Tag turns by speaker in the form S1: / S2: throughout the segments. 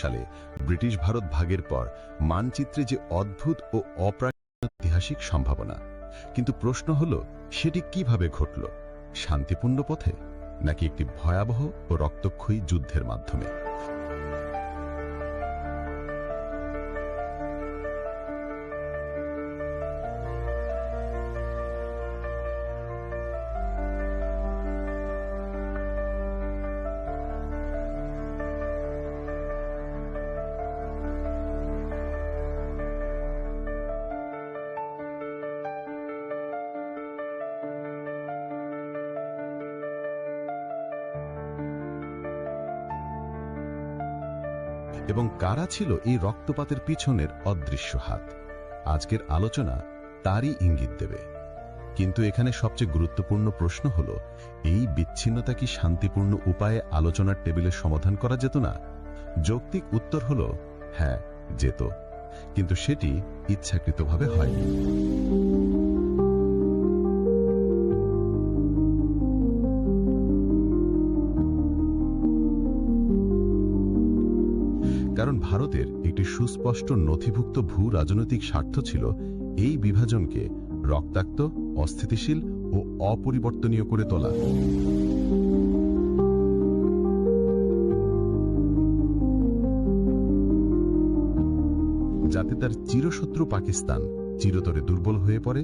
S1: সালে ব্রিটিশ ভারত ভাগের পর মানচিত্রে যে অদ্ভুত ও ঐতিহাসিক সম্ভাবনা, কিন্তু প্রশ্ন হলো সেটি কিভাবে ঘটল? শান্তিপূর্ণ পথে নাকি একটি ভয়াবহ ও রক্তক্ষয়ী যুদ্ধের মাধ্যমে? এবং কারা ছিল এই রক্তপাতের পিছনের অদৃশ্য হাত? আজকের আলোচনা তারই ইঙ্গিত দেবে। কিন্তু এখানে সবচেয়ে গুরুত্বপূর্ণ প্রশ্ন হলো, এই বিচ্ছিন্নতা কি শান্তিপূর্ণ উপায়ে আলোচনার টেবিলে সমাধান করা যেত না? যৌক্তিক উত্তর হলো হ্যাঁ, যেত, কিন্তু সেটি ইচ্ছাকৃতভাবে হয়নি। কারণ ভারতের একটি সুস্পষ্ট নথিভুক্ত ভূ রাজনৈতিক স্বার্থ ছিল এই বিভাজনকে রক্তাক্ত, অস্থিতিশীল ও অপরিবর্তনীয় করে তোলা। যাতে তার চিরশত্রু পাকিস্তান চিরতরে দুর্বল হয়ে পড়ে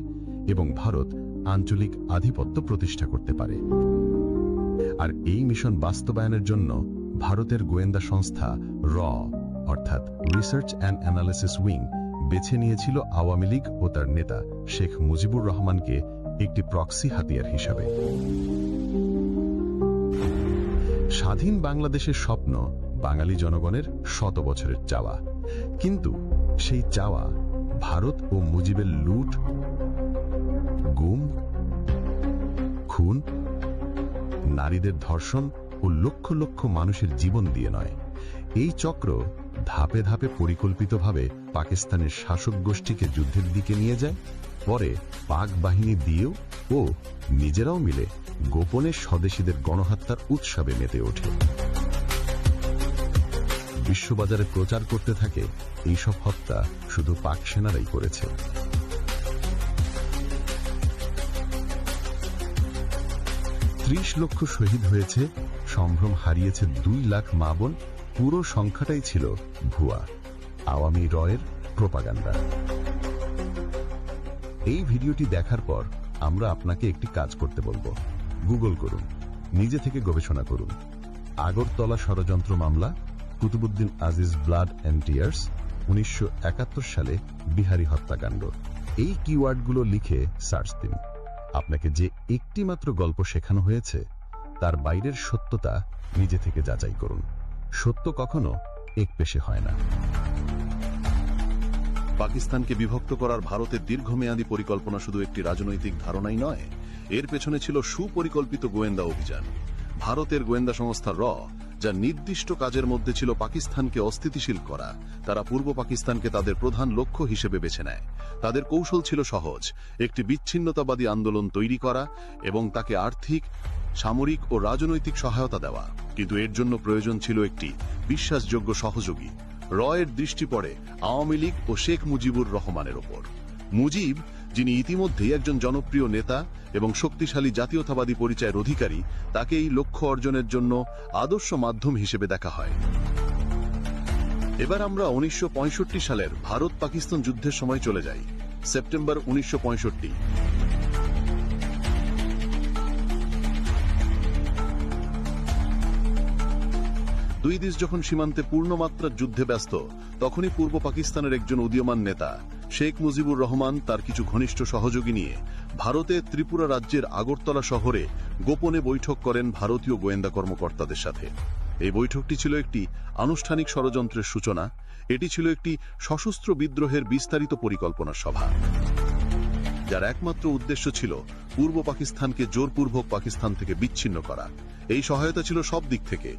S1: এবং ভারত আঞ্চলিক আধিপত্য প্রতিষ্ঠা করতে পারে। আর এই মিশন বাস্তবায়নের জন্য ভারতের গোয়েন্দা সংস্থা অর্থাৎ রিসার্চ অ্যান্ড অ্যানালিসিস উইং বেছে নিয়েছিল আওয়ামী লীগ ও তার নেতা শেখ মুজিবুর রহমানকে একটি প্রক্সি হাতিয়ার হিসাবে। স্বাধীন বাংলাদেশের স্বপ্ন বাঙালি জনগণের শত বছরের চাওয়া, কিন্তু সেই চাওয়া ভারত ও মুজিবের লুট, গুম, খুন, নারীদের ধর্ষণ ও লক্ষ লক্ষ মানুষের জীবন দিয়ে নয়। এই চক্র ধাপে ধাপে পরিকল্পিতভাবে পাকিস্তানের শাসক গোষ্ঠীকে যুদ্ধের দিকে নিয়ে যায়, পরে পাক বাহিনী দিয়েও ও নিজেরাও মিলে গোপনে স্বদেশীদের গণহত্যার উৎসবে মেতে ওঠে। বিশ্ববাজারে প্রচার করতে থাকে এইসব হত্যা শুধু পাক সেনারাই করেছে। ৩০ লক্ষ শহীদ হয়েছে, সম্ভ্রম হারিয়েছে ২ লাখ মা বোন। পুরো সংখ্যাটাই ছিল ভুয়া, আওয়ামী রয়ের প্রোপাগান্ডা। এই ভিডিওটি দেখার পর আমরা আপনাকে একটি কাজ করতে বলবো। গুগল করুন, নিজে থেকে গবেষণা করুন। আগরতলা ষড়যন্ত্র মামলা, Qutubuddin Aziz blood and tears, ১৯৭১ সালে বিহারি হত্যাকাণ্ড, এই কিওয়ার্ডগুলো লিখে সার্চ দিন। আপনাকে যে একটি মাত্র গল্প শেখানো হয়েছে তার বাইরের সত্যতা নিজে থেকে যাচাই করুন। সত্য কখনো একপেশে হয় না।
S2: পাকিস্তানকে বিভক্ত করার ভারতের দীর্ঘমেয়াদী পরিকল্পনা শুধু একটি রাজনৈতিক ধারণাই নয়, এর পেছনে ছিল সুপরিকল্পিত গোয়েন্দা অভিযান। ভারতের গোয়েন্দা সংস্থা যা নির্দিষ্ট কাজের মধ্যে ছিল পাকিস্তানকে অস্থিতিশীল করা, তারা পূর্ব পাকিস্তানকে তাদের প্রধান লক্ষ্য হিসেবে বেছে নেয়। তাদের কৌশল ছিল সহজ, একটি বিচ্ছিন্নতাবাদী আন্দোলন তৈরি করা এবং তাকে আর্থিক, সামরিক ও রাজনৈতিক সহায়তা দেওয়া। কিন্তু এর জন্য প্রয়োজন ছিল একটি বিশ্বাসযোগ্য সহযোগী। এর দৃষ্টি পড়ে আওয়ামী লীগ ও শেখ মুজিবুর রহমানের ওপর। মুজিব, যিনি ইতিমধ্যেই একজন জনপ্রিয় নেতা এবং শক্তিশালী জাতীয়তাবাদী পরিচয়ের অধিকারী, তাকে এই লক্ষ্য অর্জনের জন্য আদর্শ মাধ্যম হিসেবে দেখা হয়। এবার আমরা ১৯৬৫ সালের ভারত পাকিস্তান যুদ্ধের সময় চলে যাই। সেপ্টেম্বর ১৯৬৫। দুই দেশ যখন সীমান্তে পূর্ণমাত্রার যুদ্ধে ব্যস্ত, তখনই পূর্ব পাকিস্তানের একজন উদীয়মান নেতা শেখ মুজিবুর রহমান তার কিছু ঘনিষ্ঠ সহযোগী নিয়ে ভারতের ত্রিপুরা রাজ্যের আগরতলা শহরে গোপনে বৈঠক করেন ভারতীয় গোয়েন্দা কর্মকর্তাদের সাথে। এই বৈঠকটি ছিল একটি আনুষ্ঠানিক ষড়যন্ত্রের সূচনা। এটি ছিল একটি সশস্ত্র বিদ্রোহের বিস্তারিত পরিকল্পনার সভা, যার একমাত্র উদ্দেশ্য ছিল পূর্ব পাকিস্তানকে জোরপূর্বক পাকিস্তান থেকে বিচ্ছিন্ন করা। এই সহায়তা ছিল সব দিক থেকে,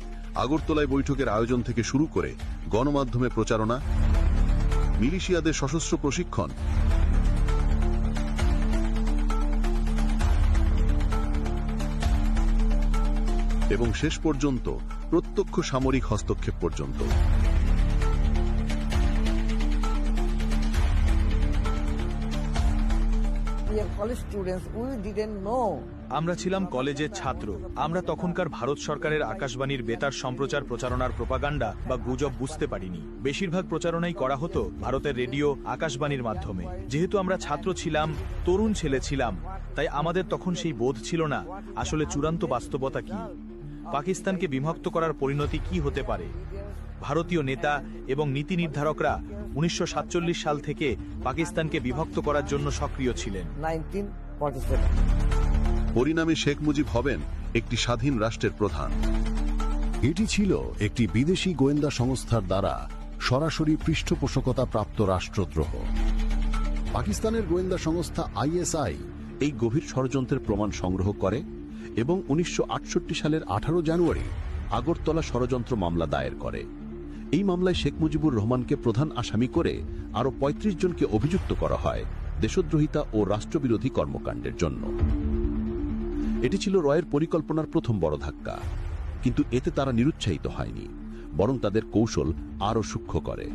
S2: আগরতলায় বৈঠকের আয়োজন থেকে শুরু করে গণমাধ্যমে প্রচারণা, মিলিশিয়াদের সশস্ত্র প্রশিক্ষণ এবং শেষ পর্যন্ত প্রত্যক্ষ সামরিক হস্তক্ষেপ পর্যন্ত।
S3: are college students. We didn't know.
S4: আমরা ছিলাম কলেজের ছাত্র। আমরা তখনকার ভারত সরকারের আকাশবাণীর বেতার সম্প্রচার প্রচারণার প্রোপাগান্ডা বা গুজব বুঝতে পারিনি। বেশিরভাগ প্রচারণাই করা হতো ভারতের রেডিও আকাশবাণীর মাধ্যমে। যেহেতু আমরা ছাত্র ছিলাম, তরুণ ছেলে ছিলাম, তাই আমাদের তখন সেই বোধ ছিল না আসলে চূড়ান্ত বাস্তবতা কি, পাকিস্তানকে বিভক্ত করার পরিণতি কি হতে পারে। ভারতীয় নেতা এবং নীতি নির্ধারকরা 1947 সাল থেকে পাকিস্তানকে বিভক্ত করার জন্য সক্রিয় ছিলেন।
S3: 1947.
S2: পরিণামে শেখ মুজিব হবেন একটি স্বাধীন রাষ্ট্রের প্রধান।
S1: এটি ছিল একটি বিদেশি গোয়েন্দা সংস্থার দ্বারা সরাসরি পৃষ্ঠপোষকতা প্রাপ্ত রাষ্ট্রদ্রোহ। পাকিস্তানের গোয়েন্দা সংস্থা আইএসআই এই গভীর ষড়যন্ত্রের প্রমাণ সংগ্রহ করে এবং 1968 সালের 18 জানুয়ারি আগরতলা ষড়যন্ত্র মামলা দায়ের করে। এই মামলায় শেখ মুজিবুর রহমানকে প্রধান আসামি করে আরও 35 জনকে অভিযুক্ত করা হয় দেশদ্রোহিতা ও রাষ্ট্রবিরোধী কর্মকাণ্ডের জন্য। এটি ছিল রয়ের পরিকল্পনার প্রথম বড় ধাক্কা, কিন্তু এতে তারা নিরুৎসাহিত হয়নি, বরং তাদের কৌশল আরও সূক্ষ্ম করে।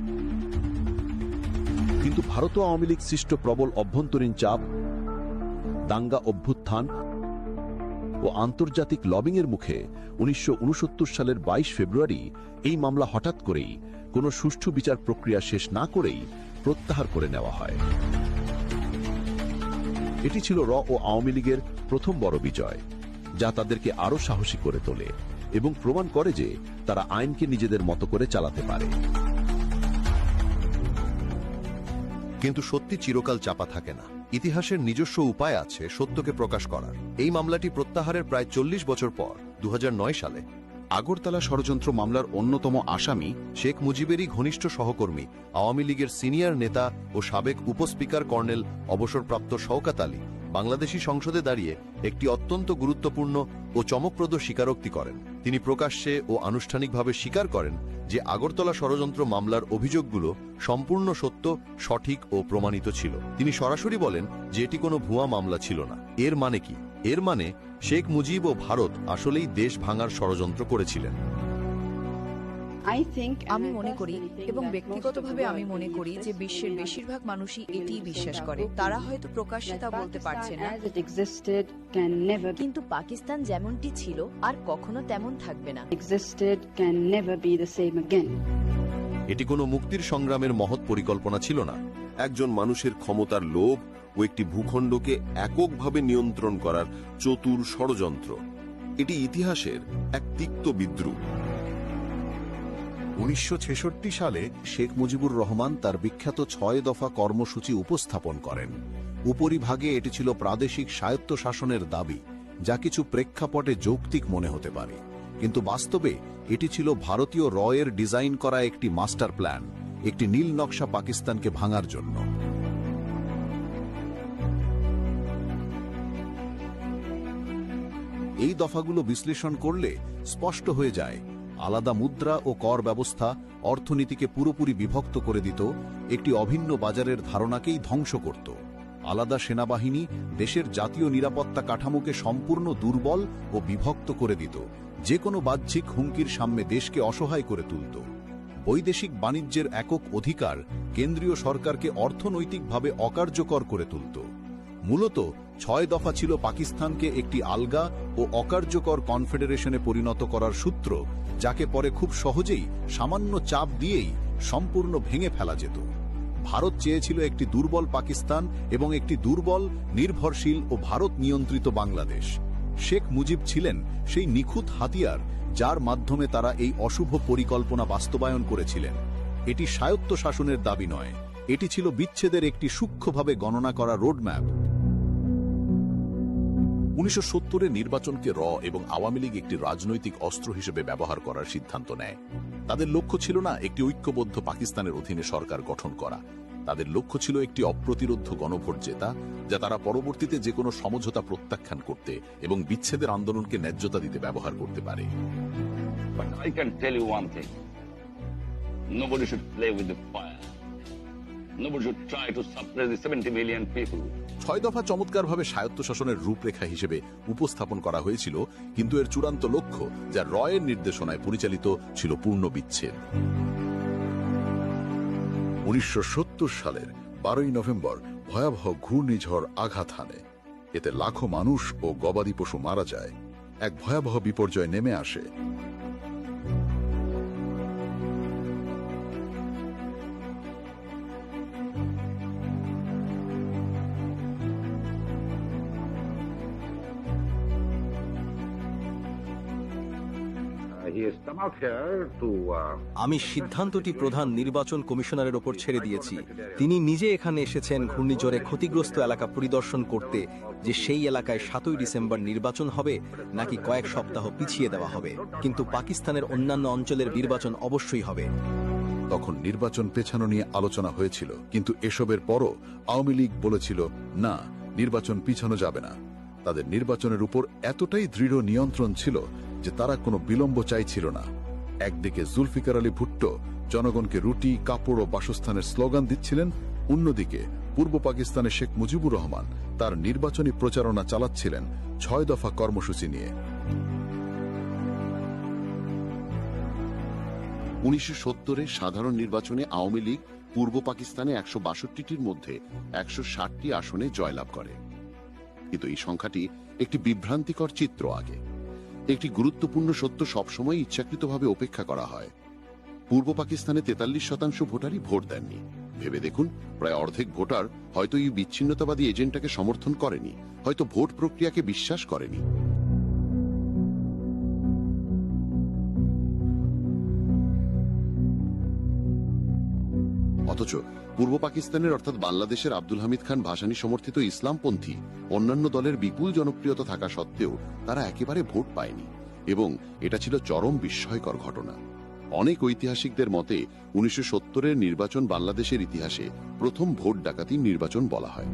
S1: কিন্তু ভারত আওয়ামী লীগ সৃষ্ট প্রবল অভ্যন্তরীণ চাপ, দাঙ্গা অভ্যুত্থান ও আন্তর্জাতিক লবিংয়ের মুখে 1969 সালের 22 ফেব্রুয়ারি এই মামলা হঠাৎ করেই কোনো সুষ্ঠু বিচার প্রক্রিয়া শেষ না করেই প্রত্যাহার করে নেওয়া হয়। এটি ছিল র ও আওয়ামী লীগের প্রথম বড় বিজয়, যা তাদেরকে আরও সাহসী করে তোলে এবং প্রমাণ করে যে তারা আইনকে নিজেদের মতো করে চালাতে পারে।
S5: কিন্তু সত্যি চিরকাল চাপা থাকে না। ইতিহাসের নিজস্ব উপায় আছে সত্যকে প্রকাশ করার। এই মামলাটি প্রত্যাহারের প্রায় 40 বছর পর 2009 সালে
S2: আগরতলা ষড়যন্ত্র মামলার অন্যতম আসামি
S5: শেখ মুজিবেরই ঘনিষ্ঠ সহকর্মী আওয়ামী লীগের সিনিয়র নেতা ও সাবেক উপস্পিকার কর্নেল অবসরপ্রাপ্ত শওকত আলী বাংলাদেশি সংসদে দাঁড়িয়ে একটি অত্যন্ত গুরুত্বপূর্ণ ও চমকপ্রদ স্বীকারোক্তি করেন। তিনি প্রকাশ্যে ও আনুষ্ঠানিকভাবে স্বীকার করেন যে আগরতলা ষড়যন্ত্র মামলার অভিযোগগুলো সম্পূর্ণ সত্য, সঠিক ও প্রমাণিত ছিল। তিনি সরাসরি বলেন যে এটি কোনো ভুয়া মামলা ছিল না। এর মানে কি? এর মানে শেখ মুজিব ও ভারত আসলেই দেশ ভাঙার ষড়যন্ত্র করেছিলেন।
S6: আমি মনে করি এবং ব্যক্তিগতভাবে আমি মনে করি যে বিশ্বের বেশিরভাগ মানুষই এটিই বিশ্বাস করে। তারা হয়তো প্রকাশ্যে তা বলতে পারছে না, কিন্তু পাকিস্তান যেমনটি ছিল আর কখনো তেমন থাকবে না।
S5: এটি কোনো মুক্তির সংগ্রামের মহৎ পরিকল্পনা ছিল না।
S7: একজন মানুষের ক্ষমতার লোভ ও একটি ভূখণ্ডকে এককভাবে নিয়ন্ত্রণ করার চতুর ষড়যন্ত্র। এটি ইতিহাসের এক তিক্ত বিদ্রূপ।
S1: 1966 সালে শেখ মুজিবুর রহমান তার বিখ্যাত 6 দফা কর্মসূচি উপস্থাপন করেন। উপরিভাগে এটি ছিল প্রাদেশিক স্বায়ত্তশাসনের দাবি, যা কিছু প্রেক্ষাপটে যৌক্তিক মনে হতে পারে, কিন্তু বাস্তবে এটি ছিল ভারতীয় রয়ের ডিজাইন করা একটি মাস্টার প্ল্যান, একটি নীল নকশা পাকিস্তানকে ভাঙার জন্য। এই দফাগুলো বিশ্লেষণ করলে স্পষ্ট হয়ে যায়, আলাদা মুদ্রা ও কর ব্যবস্থা অর্থনীতিকে পুরোপুরি বিভক্ত করে দিত, একটি অভিন্ন বাজারের ধারণাকেই ধ্বংস করত। আলাদা সেনাবাহিনী দেশের জাতীয় নিরাপত্তা কাঠামোকে সম্পূর্ণ দুর্বল ও বিভক্ত করে দিত, যে কোনো বাহ্যিক হুমকির সামনে দেশকে অসহায় করে তুলত। বৈদেশিক বাণিজ্যের একক অধিকার কেন্দ্রীয় সরকারকে অর্থনৈতিকভাবে অকার্যকর করে তুলত। মূলত 6 দফা ছিল পাকিস্তানকে একটি আলগা ও অকার্যকর কনফেডারেশনে পরিণত করার সূত্র, যাকে পরে খুব সহজেই সামান্য চাপ দিয়েই সম্পূর্ণ ভেঙে ফেলা যেত। ভারত চেয়েছিল একটি দুর্বল পাকিস্তান এবং একটি দুর্বল, নির্ভরশীল ও ভারত নিয়ন্ত্রিত বাংলাদেশ। শেখ মুজিব ছিলেন সেই নিখুঁত হাতিয়ার, যার মাধ্যমে তারা এই অশুভ পরিকল্পনা বাস্তবায়ন করেছিলেন। এটি স্বায়ত্তশাসনের দাবি নয়, এটি ছিল বিচ্ছেদের একটি সূক্ষ্মভাবে গণনা করা রোডম্যাপ।
S8: 1970-এর নির্বাচনকে র এবং আওয়ামী লীগ একটি রাজনৈতিক অস্ত্র হিসেবে ব্যবহার করার সিদ্ধান্ত নেয়। তাদের লক্ষ্য ছিল না একটি ঐক্যবদ্ধ পাকিস্তানের অধীনে সরকার গঠন করা, তাদের লক্ষ্য ছিল একটি অপ্রতিরোধ্য গণভোট জেতা, যা তারা পরবর্তীতে যে কোনো সমঝোতা প্রত্যাখ্যান করতে এবং বিচ্ছেদের আন্দোলনকে ন্যায্যতা দিতে ব্যবহার করতে পারে।
S9: But I can tell you one thing. Nobody should play with the fire. Nobody should try to suppress the 70 million people.
S8: 6 দফা চমৎকারভাবে স্বায়ত্তশাসনের রূপরেখা হিসেবে উপস্থাপন করা হয়েছিল, কিন্তু এর চূড়ান্ত লক্ষ্য, যা রয়ের নির্দেশনায় পরিচালিত, ছিল পূর্ণ বিচ্ছেদ।
S7: 1970 সালের 12ই নভেম্বর
S8: ভয়াবহ ঘূর্ণিঝড় আঘাত হানে। এতে লাখো মানুষ ও গবাদি পশু মারা যায়। এক ভয়াবহ বিপর্যয় নেমে আসে।
S10: আমি সিদ্ধান্তটি প্রধান নির্বাচন কমিশনারের ওপর ছেড়ে দিয়েছি। তিনি নিজে এখানে এসেছেন ঘূর্ণিঝড়ে ক্ষতিগ্রস্ত এলাকা পরিদর্শন করতে, যে সেই এলাকায় 7ই ডিসেম্বর নির্বাচন হবে নাকি কয়েক সপ্তাহ পিছিয়ে দেওয়া হবে। কিন্তু পাকিস্তানের অন্যান্য অঞ্চলের নির্বাচন অবশ্যই হবে।
S8: তখন নির্বাচন পেছানো নিয়ে আলোচনা হয়েছিল, কিন্তু এসবের পরও আওয়ামী লীগ বলেছিল না, নির্বাচন পিছানো যাবে না। তাদের নির্বাচনের উপর এতটাই দৃঢ় নিয়ন্ত্রণ ছিল যে তারা কোনো বিলম্ব চাইছিল না। একদিকে জুলফিকার আলী ভুট্টো জনগণকে রুটি, কাপড় ও বাসস্থানের স্লোগান দিচ্ছিলেন, অন্যদিকে পূর্ব পাকিস্তানের শেখ মুজিবুর রহমান তার নির্বাচনী প্রচারণা চালাচ্ছিলেন 6 দফা কর্মসূচি নিয়ে।
S7: 1970-এ সাধারণ নির্বাচনে আওয়ামী লীগ পূর্ব পাকিস্তানে 162টির মধ্যে 160টি আসনে জয়লাভ করে। কিন্তু এই সংখ্যাটি একটি বিভ্রান্তিকর চিত্র আগে। একটি গুরুত্বপূর্ণ সত্য সবসময় ইচ্ছাকৃতভাবে উপেক্ষা করা হয়। পূর্ব পাকিস্তানে 43% ভোটারই ভোট দেননি। ভেবে দেখুন, প্রায় অর্ধেক ভোটার হয়তো এই বিচ্ছিন্নতাবাদী এজেন্টটাকে সমর্থন করেনি, হয়তো ভোট প্রক্রিয়াকে বিশ্বাস করেনি। অথচ পূর্ব পাকিস্তানের অর্থাৎ বাংলাদেশের আব্দুল হামিদ খান ভাসানী সমর্থিত ইসলামপন্থী অন্যান্য দলের বিপুল জনপ্রিয়তা থাকা সত্ত্বেও তারা একেবারে ভোট পায়নি, এবং এটা ছিল চরম বিস্ময়কর ঘটনা। অনেক ঐতিহাসিকদের মতে 1970-এর নির্বাচন বাংলাদেশের ইতিহাসে প্রথম ভোট ডাকাতি নির্বাচন বলা হয়।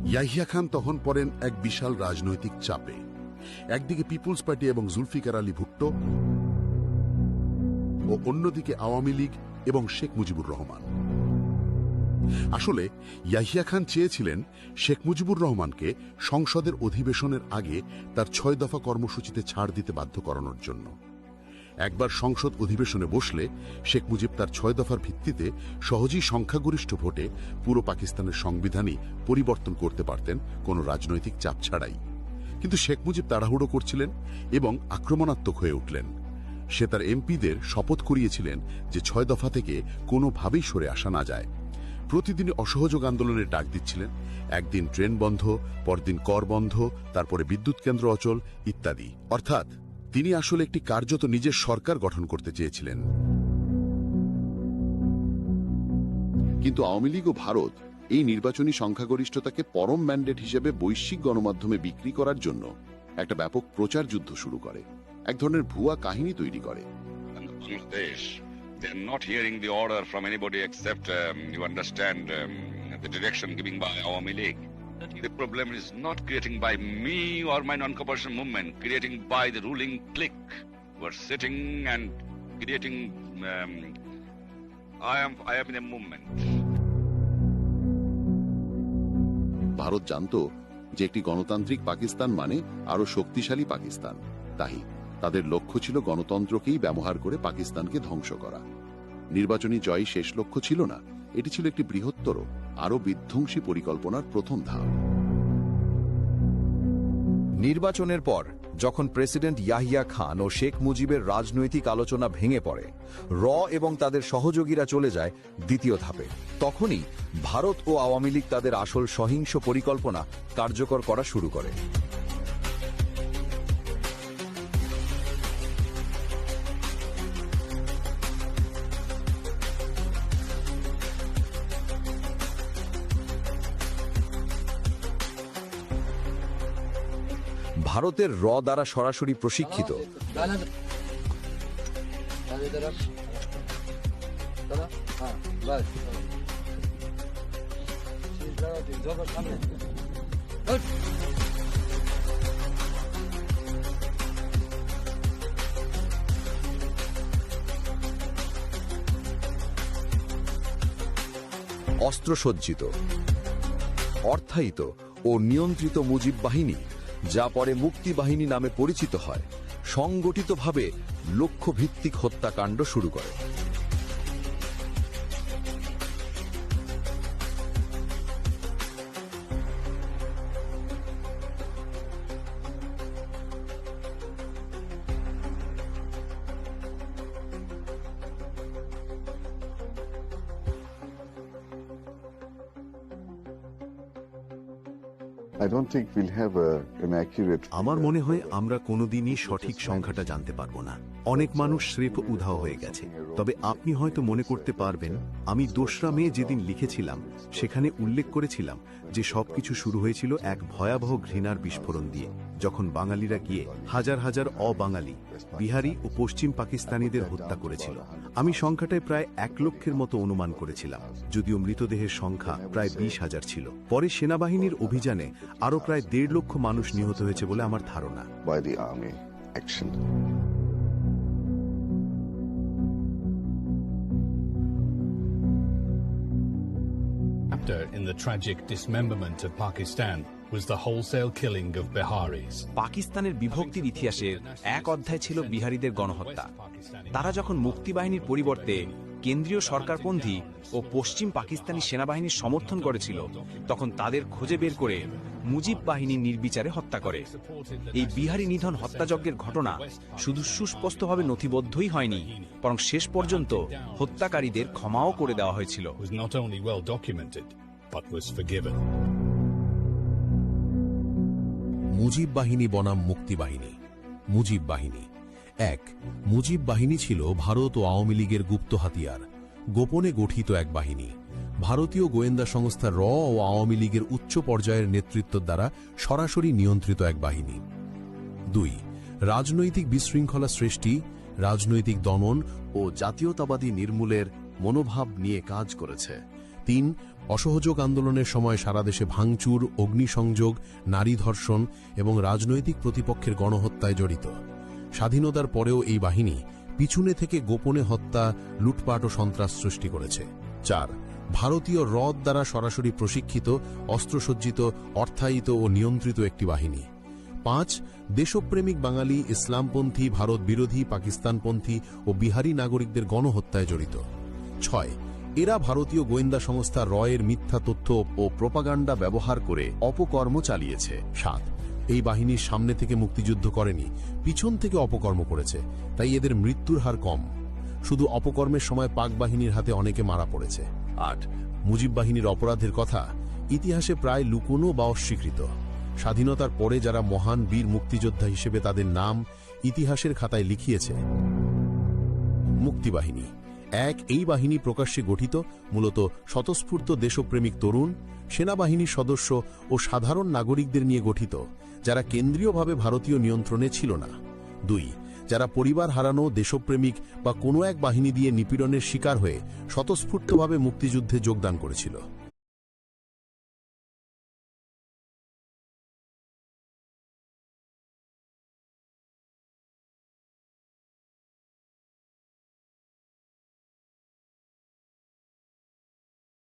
S11: ইয়াহিয়া খান তখন পড়েন এক বিশাল রাজনৈতিক চাপে। একদিকে পিপুলস পার্টি এবং জুলফিকার আলী ভুট্টো, ও অন্যদিকে আওয়ামী লীগ এবং শেখ মুজিবুর রহমান। আসলে ইয়াহিয়া খান চেয়েছিলেন শেখ মুজিবুর রহমানকে সংসদের অধিবেশনের আগে তার 6 দফা কর্মসূচিতে ছাড় দিতে বাধ্য করানোর জন্য। একবার সংসদ অধিবেশনে বসলে শেখ মুজিব তার 6 দফার ভিত্তিতে সহজেই সংখ্যাগরিষ্ঠ ভোটে পুরো পাকিস্তানের সংবিধানই পরিবর্তন করতে পারতেন কোনো রাজনৈতিক চাপ ছাড়াই। কিন্তু শেখ মুজিব তাড়াহুড়ো করছিলেন এবং আক্রমণাত্মক হয়ে উঠলেন। সে তার এমপিদের শপথ করিয়েছিলেন যে 6 দফা থেকে কোনোভাবেই সরে আসা না যায়। প্রতিদিনই অসহযোগ আন্দোলনের ডাক দিচ্ছিলেন। একদিন ট্রেন বন্ধ, পরদিন কর বন্ধ, তারপরে বিদ্যুৎ কেন্দ্র অচল ইত্যাদি। অর্থাৎ তিনি আসলে একটি কার্যত নিজের সরকার গঠন করতে চেয়েছিলেন।
S7: কিন্তু আওয়ামী লীগ ও ভারত এই নির্বাচনী সংখ্যাগরিষ্ঠতাকে পরম ম্যান্ডেট হিসেবে বৈশ্বিক গণমাধ্যমে বিক্রি করার জন্য একটা ব্যাপক প্রচার যুদ্ধ শুরু করে, এক ধরনের ভুয়া কাহিনী তৈরি করে।
S9: They're not hearing the order from anybody except, you understand, the direction given by Awami League. The problem is not creating by me or my non-cooperation movement, creating by the ruling clique who are sitting and creating, I am in a movement.
S7: Bharat জানত যে একটি গণতান্ত্রিক পাকিস্তান মানে আরো শক্তিশালী পাকিস্তান। তাই তাদের লক্ষ্য ছিল গণতন্ত্রকেই ব্যবহার করে পাকিস্তানকে ধ্বংস করা। নির্বাচনী জয় শেষ লক্ষ্য ছিল না, এটি ছিল একটি বৃহত্তর, আরো বিধ্বংসী পরিকল্পনার প্রথম ধাপ।
S5: নির্বাচনের পর যখন প্রেসিডেন্ট ইয়াহিয়া খান ও শেখ মুজিবের রাজনৈতিক আলোচনা ভেঙে পড়ে, র এবং তাদের সহযোগীরা চলে যায় দ্বিতীয় ধাপে, তখনই ভারত ও আওয়ামী লীগ তাদের আসল সহিংস পরিকল্পনা কার্যকর করা শুরু করে। ভারতের র দ্বারা সরাসরি প্রশিক্ষিত অস্ত্রসজ্জিত, অর্থায়িত ও নিয়ন্ত্রিত মুজিব বাহিনী, যা পরে মুক্তি বাহিনী নামে পরিচিত হয়, সংগঠিতভাবে লক্ষ্যভিত্তিক হত্যাকাণ্ড শুরু করে। আমার মনে হয় আমরা কোনোদিনই সঠিক সংখ্যাটা জানতে পারবো না। অনেক মানুষ স্রেফ উধাও হয়ে গেছে। তবে আপনি হয়তো মনে করতে পারবেন, আমি 2রা মে যেদিন লিখেছিলাম সেখানে উল্লেখ করেছিলাম যে সবকিছু শুরু হয়েছিল এক ভয়াবহ ঘৃণার বিস্ফোরণ দিয়ে, যখন বাঙালিরা গিয়ে হাজার হাজার অবাঙালি, বিহারি ও পশ্চিম পাকিস্তানিদের হত্যা করেছিল। আমি সংখ্যাটায় প্রায় 1 লক্ষের মতো অনুমান করেছিলাম, যদিও মৃতদেহের সংখ্যা প্রায় 20,000 ছিল। পরে সেনাবাহিনীর অভিযানে আরও প্রায় 1.5 লক্ষ মানুষ নিহত হয়েছে বলে আমার ধারণা।
S12: In the tragic dismemberment of Pakistan was the wholesale killing of Biharis.
S13: পাকিস্তানের বিভক্তির ইতিহাসের এক অধ্যায় ছিল বিহারিদের গণহত্যা। তারা যখন মুক্তিবাহিনীর পরিবর্তে কেন্দ্রীয় সরকারপন্থী ও পশ্চিম পাকিস্তানি সেনাবাহিনীর সমর্থন করেছিল, তখন তাদের খুঁজে বের করে মুজিব বাহিনী নির্বিচারে হত্যা করে। এই বিহারি নিধন হত্যাযজ্ঞের ঘটনা শুধু সুস্পষ্টভাবে নথিবদ্ধই হয়নি, বরং শেষ পর্যন্ত হত্যাকারীদের ক্ষমাও করে দেওয়া হয়েছিল।
S14: মুজিব বাহিনী বনাম মুক্তি বাহিনী। মুজিব বাহিনী। 1. মুজিব বাহিনী ছিল ভারত ও আওয়ামী লীগের গুপ্ত হাতিয়ার, গোপনে গঠিত এক বাহিনী। ভারতীয় গোয়েন্দা সংস্থা র ও আওয়ামী লীগের উচ্চ পর্যায়ের নেতৃত্ব দ্বারা সরাসরি নিয়ন্ত্রিত এক বাহিনী। 2. রাজনৈতিক বিশৃঙ্খলা সৃষ্টি, রাজনৈতিক দমন
S5: ও জাতীয়তাবাদী নির্মূলের মনোভাব নিয়ে কাজ করেছে।
S14: 3. অসহযোগ আন্দোলনের সময় সারা দেশে ভাঙচুর, অগ্নিসংযোগ, নারী ধর্ষণ এবং রাজনৈতিক প্রতিপক্ষের গণহত্যায় জড়িত। স্বাধীনতার পরেও এই বাহিনী পিছনে থেকে গোপনে হত্যা, লুটপাট ও সন্ত্রাস সৃষ্টি করেছে। 4. ভারতীয় র দ্বারা সরাসরি প্রশিক্ষিত, অস্ত্রসজ্জিত, অর্থায়িত ও নিয়ন্ত্রিত একটি বাহিনী। 5. দেশপ্রেমিক বাঙালি, ইসলামপন্থী, ভারত বিরোধী, পাকিস্তানপন্থী ও বিহারি নাগরিকদের গণহত্যায় জড়িত। 6. এরা ভারতীয় গোয়েন্দা সংস্থা র এর মিথ্যা তথ্য ও প্রোপাগান্ডা ব্যবহার করে অপকর্ম চালিয়েছে। 7. এই বাহিনীর সামনে থেকে মুক্তিযুদ্ধ করেনি, পিছন থেকে অপকর্ম করেছে, তাই এদের মৃত্যুর হার কম। শুধু অপকর্মের সময় পাক বাহিনীর হাতে অনেকে মারা পড়েছে। 8. মুজিব বাহিনীর অপরাধের কথা ইতিহাসে প্রায় লুকোনো বা অস্বীকৃত। স্বাধীনতার পরে যারা মহান বীর মুক্তিযোদ্ধা হিসেবে তাদের নাম ইতিহাসের খাতায় লিখিয়েছে। মুক্তিবাহিনী। 1. এই বাহিনী প্রকাশ্যে গঠিত, মূলত স্বতঃস্ফূর্ত দেশপ্রেমিক তরুণ, সেনাবাহিনীর সদস্য ও সাধারণ নাগরিকদের নিয়ে গঠিত, যারা কেন্দ্রীয়ভাবে ভারতীয় নিয়ন্ত্রণে ছিল না। 2. যারা পরিবার হারানো, দেশপ্রেমিক বা কোনো এক বাহিনী দিয়ে নিপীড়নের শিকার হয়ে স্বতঃস্ফূর্তভাবে মুক্তিযুদ্ধে যোগদান করেছিল।